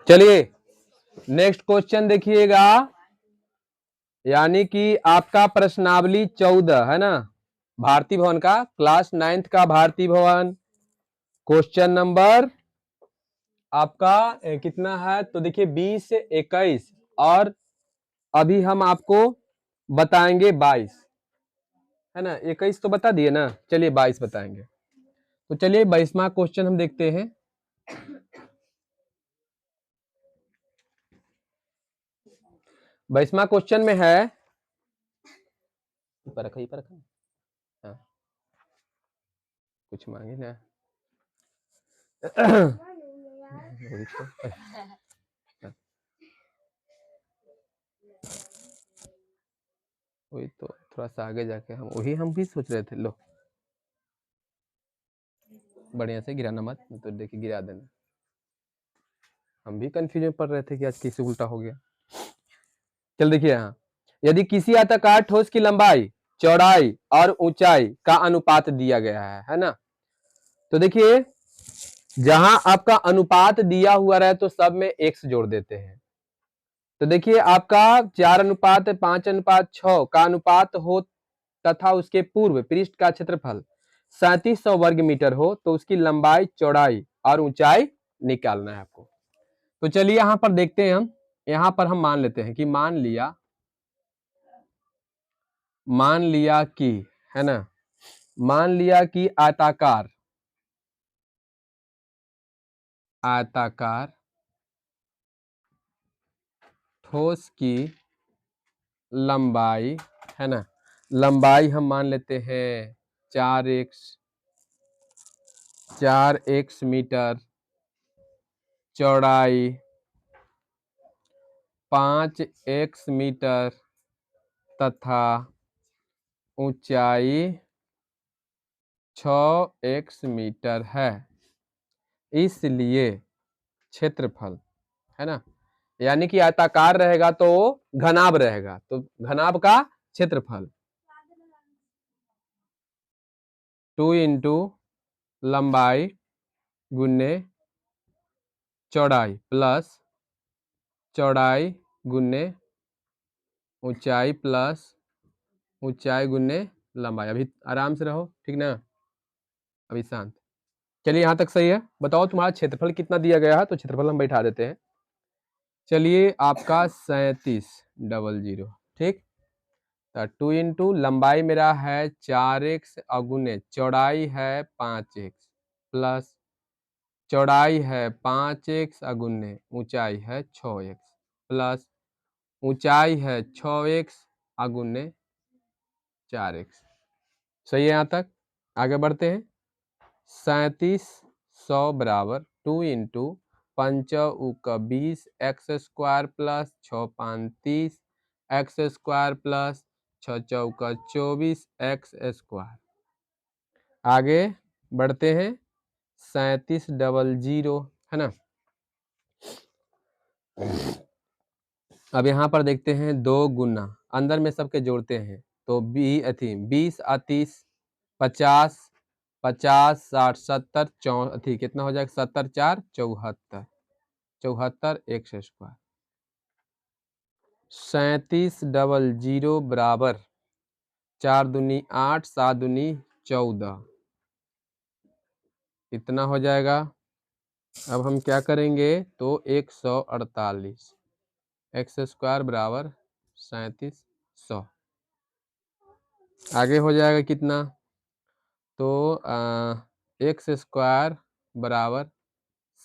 चलिए next question देखिएगा, यानी कि आपका प्रश्नावली 14 है ना, भारतीय भवन का, क्लास 9th का भारतीय भवन। क्वेश्चन नंबर आपका कितना है, तो देखिए 20, 21 और अभी हम आपको बताएंगे 22, है ना। 21 तो बता दिए ना, चलिए 22 बताएंगे। तो चलिए 22वां क्वेश्चन हम देखते हैं। 22वां क्वेश्चन में है, पर रखा हाँ, कुछ मांगे ना वही तो थोड़ा सा आगे जाके हम भी सोच रहे थे, लो बढ़िया से गिराना मत, तो देखिए गिरा देना। हम भी कंफ्यूजन पड़ रहे थे कि आज कैसे उल्टा हो गया। चल देखिए यहाँ, यदि किसी आयताकार ठोस की लंबाई, चौड़ाई और ऊंचाई का अनुपात दिया गया है ना। तो देखिए जहां आपका अनुपात दिया हुआ रहे तो सब में x जोड़ देते हैं। तो देखिए आपका 4:5:6 का अनुपात हो तथा उसके पूर्व पृष्ठ का क्षेत्रफल 3700 वर्ग मीटर हो तो उसकी लंबाई, चौड़ाई और ऊंचाई निकालना है आपको। तो चलिए यहां पर देखते हैं, हम यहां पर हम मान लेते हैं कि मान लिया कि, है ना, मान लिया कि आयताकार ठोस की लंबाई, है ना, लंबाई हम मान लेते हैं 4x मीटर, चौड़ाई 5x मीटर तथा ऊंचाई 6x मीटर है। इसलिए क्षेत्रफल, है ना, यानी कि आयताकार रहेगा तो घनाभ रहेगा, तो घनाभ का क्षेत्रफल 2 इंटू लंबाई गुने चौड़ाई प्लस चौड़ाई गुने ऊंचाई प्लस ऊंचाई गुने लंबाई। अभी आराम से रहो, ठीक ना, अभी शांत। चलिए यहां तक सही है। बताओ तुम्हारा क्षेत्रफल कितना दिया गया है, तो क्षेत्रफल हम बैठा देते हैं। चलिए आपका 3700, ठीक। तो 2 इंटू लंबाई मेरा है 4x अगुने चौड़ाई है 5x प्लस चौड़ाई है 5x अगुने ऊंचाई है 6x प्लस ऊंचाई है 6x अगुने 4x। सही है यहाँ तक, आगे बढ़ते हैं। 3700 बराबर 2 into 5×20 x square plus 6×5 x square plus 6×4 x square. आगे बढ़ते हैं, 3700, है ना। अब यहाँ पर देखते हैं 2 गुना, अंदर में सबके जोड़ते हैं, तो 20 और 30 50 50 60 70 कितना हो जाएगा, 70 4 74 74 एक्स स्क्वायर। 3700 बराबर 4 दूनी 8 7 दूनी 14, इतना हो जाएगा। अब हम क्या करेंगे, तो 148 एक्स स्क्वायर बराबर 3700। आगे हो जाएगा कितना, तो एक्स स्क्वायर बराबर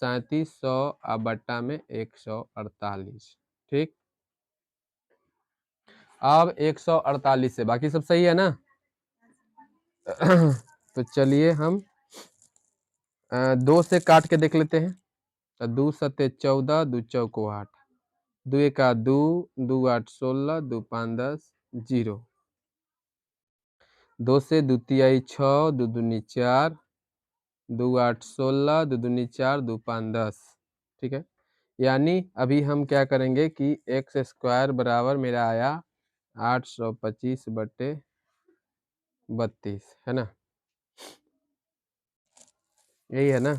3700 बट्टा में 148, ठीक। अब 148 से बाकी सब सही है ना। तो चलिए हम 2 से काट के देख लेते हैं। तो 2 सत्ते 14, 2 चौको 8, 2 एका 2, 2 8 16, 2 5 10, 0। 2 से 2 तिहाई 6, 2 दूनी 4, 2 8 16, 2 दूनी 4, 2 5 10, ठीक है। यानी अभी हम क्या करेंगे कि एक्स स्क्वायर बराबर मेरा आया 825/32, है ना, यही है ना।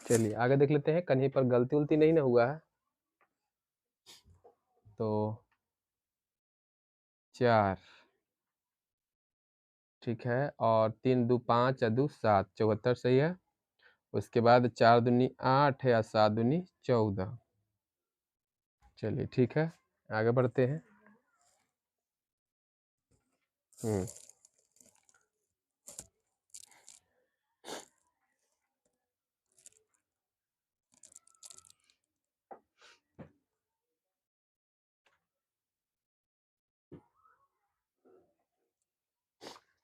चलिए आगे देख लेते हैं, कहीं पर गलती उलती नहीं ना हुआ है। तो 4 ठीक है, और 3 2 5 2 7 74 सही है। उसके बाद 4 दूनी 8 या 7 दूनी 14। चलिए ठीक है, आगे बढ़ते हैं।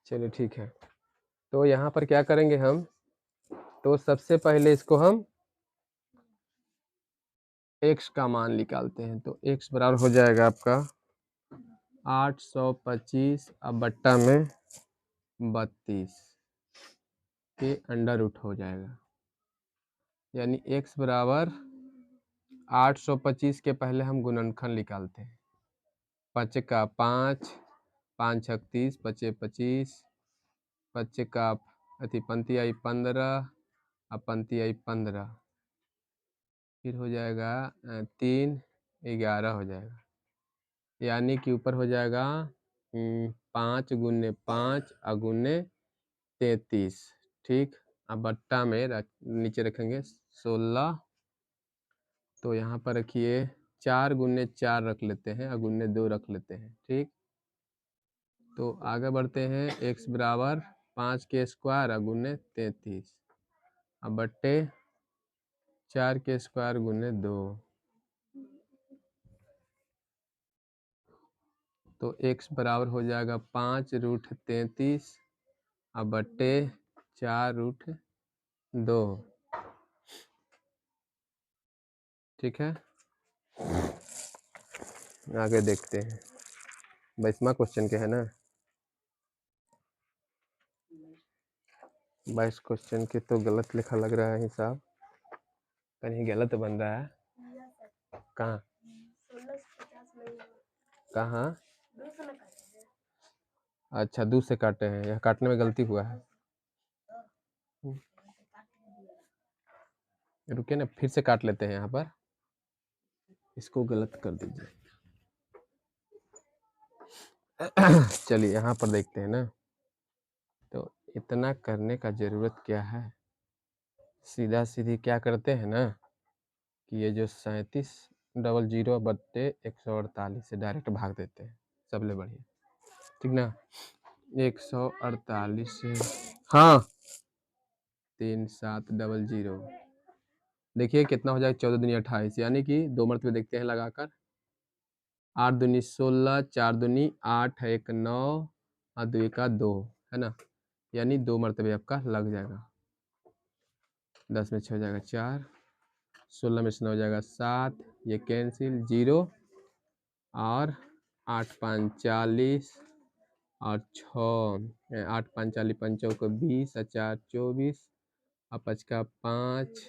चलिए ठीक है, तो यहाँ पर क्या करेंगे हम, तो सबसे पहले इसको हम x का मान निकालते हैं। तो x बराबर हो जाएगा आपका 825 अब बट्टा में 32 के अंडर रूट हो जाएगा, यानी x बराबर 825 के पहले हम गुणनखंड निकालते हैं। 5 का 5, 5 छक 30, 5 25, 5 का अति पंक्ति आई 15, अब पंक्ति आई 15, फिर हो जाएगा 3 11 हो जाएगा, यानी कि ऊपर हो जाएगा 5 गुने 5 गुने 33। ठीक, अब बट्टा में नीचे रखेंगे 16। तो यहाँ पर रखिए 4 गुने 4 रख लेते हैं और गुने 2 रख लेते हैं। ठीक, तो आगे बढ़ते हैं। x बराबर 5 के स्क्वायर और गुने 33 अब बट्टे 4 के स्क्वायर गुने 2। तो x बराबर हो जाएगा 5 रूट 33 अब बट्टे 4 रूट 2। ठीक है, आगे देखते हैं। 22वां क्वेश्चन के है ना, 22 क्वेश्चन के तो गलत लिखा लग रहा है हिसाब, कहीं गलत बन रहा है। कहाँ कहाँ? अच्छा 2 से काटे हैं, यह काटने में गलती हुआ है। रुकिए ना, फिर से काट लेते हैं। यहाँ पर इसको गलत कर दीजिए। चलिए यहाँ पर देखते हैं ना, तो इतना करने का जरूरत क्या है, सीधा सीधी क्या करते हैं ना कि ये जो 3700 बट्टे 148 से डायरेक्ट भाग देते हैं, सबले बढ़िया। ठीक ना, 148 से हाँ 3700 देखिए कितना हो जाएगा, 14 दूनी 28, यानी कि 2 मरतबे देखते हैं लगाकर। 8 दूनी 16, 4 दूनी 8, 1 9 और 2 का 2 है ना, यानी 2 मरतबे आपका लग जाएगा। 10 में 6 हो जाएगा 4, 16 में 9 हो जाएगा 7, ये कैंसिल 0 और 8 5 40 और 6 8 5 40 5 को 20 और 4 24 और 5 का 5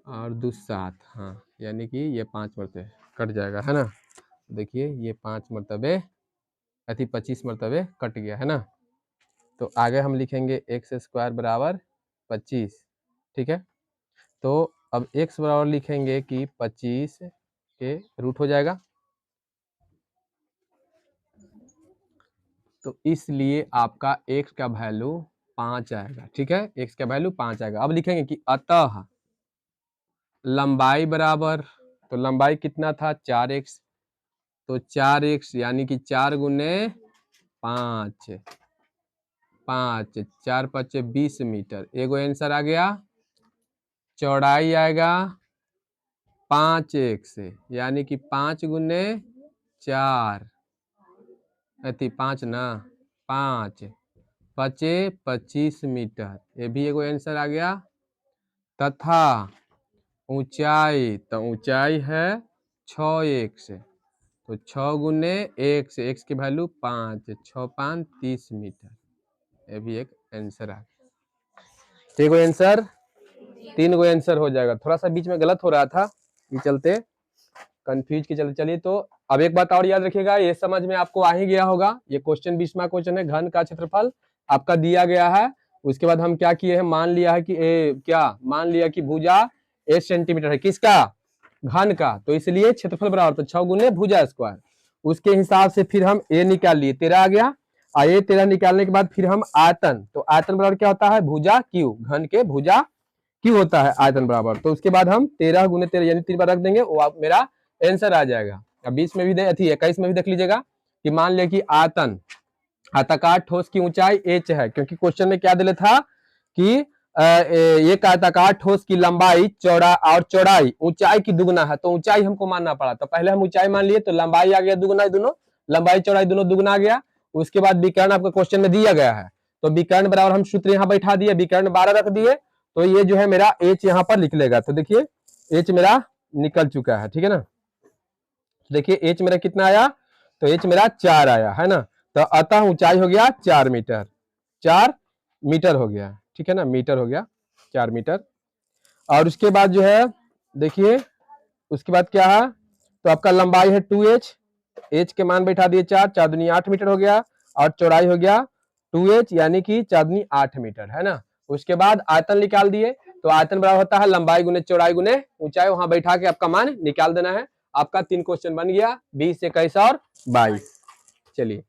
और 2 7, हाँ यानी कि ये 5 मरतबे कट जाएगा है ना। देखिए ये 5 मरतबे 25 मरतबे कट गया है ना। तो आगे हम लिखेंगे x स्क्वायर बराबर 25। ठीक है, तो अब x बराबर लिखेंगे कि 25 के रूट हो जाएगा, तो इसलिए आपका x का वैल्यू 5 आएगा। ठीक है, x का वैल्यू 5 आएगा। अब लिखेंगे कि अतः लंबाई बराबर, तो लंबाई कितना था 4x, तो 4x यानी कि 4 गुने 5, 5 4 5 20 मीटर, एगो आंसर आ गया। चौड़ाई आएगा 5x यानी कि 5 गुने 4 5 ना 5 5 25 मीटर, ये भी एगो आंसर आ गया। तथा ऊंचाई, तो ऊंचाई है 6x, तो 6 गुने x की वैल्यू 5, 6 5 30 मीटर, ये भी एक आंसर आ गया। एगो आंसर, 3 गो आंसर हो जाएगा। थोड़ा सा बीच में गलत हो रहा था, ये चलते कंफ्यूज के चलते। चलिए, तो अब एक बात और याद रखिएगा, ये समझ में आपको आ ही गया होगा, ये क्वेश्चन 20वां क्वेश्चन है, घन का क्षेत्रफल आपका दिया गया है उसके बाद हम क्या किए हैं, मान लिया है कि मान लिया कि भुजा 8 सेंटीमीटर है, किसका, घन का, तो इसलिए क्षेत्रफल बराबर, तो 6 गुने भुजा स्क्वायर। उसके हिसाब से फिर हम ए निकाल लिए, 13 आ गया। और ये 13 निकालने के बाद फिर हम आयतन, तो आयतन बराबर क्या होता है, भुजा क्यू, घन के भुजा क्यू होता है आयतन बराबर। तो उसके बाद हम 13 गुने 13 यानी 3 बार रख देंगे, वो मेरा आंसर आ जाएगा। अब 20 में भी 21 में भी देख लीजिएगा कि मान लिया कि आयतन, आयताकार ठोस की ऊंचाई h है, क्योंकि क्वेश्चन में क्या दिया था कि एक आयताकार ठोस की लंबाई चौड़ाई ऊंचाई की दुगुना है, तो ऊंचाई हमको मानना पड़ा। तो पहले हम ऊंचाई मान लिए, तो लंबाई आ गया दुगुना, दोनों लंबाई चौड़ाई दोनों दुगुना आ गया। उसके बाद विकर्ण आपका क्वेश्चन में दिया गया है, तो विकर्ण बराबर हम सूत्र यहाँ बैठा दिए, विकर्ण 12 रख दिए, तो ये जो है मेरा h यहाँ पर लिख लेगा। तो देखिए h मेरा निकल चुका है, ठीक है ना। देखिए h मेरा कितना आया, तो h मेरा 4 आया है ना। तो अतः ऊंचाई हो गया 4 मीटर, 4 मीटर हो गया, ठीक है ना, मीटर हो गया 4 मीटर। और उसके बाद जो है देखिए उसके बाद क्या है, तो आपका लंबाई है 2h, h के मान बैठा दिए 4, 4 दूनी 8 मीटर हो गया, और चौड़ाई हो गया 2h यानी कि 4 दूनी 8 मीटर, है ना। उसके बाद आयतन निकाल दिए, तो आयतन बराबर होता है लंबाई गुने चौड़ाई गुने ऊंचाई, वहां बैठा के आपका मान निकाल देना है। आपका 3 क्वेश्चन बन गया, 20, 21 और 22। चलिए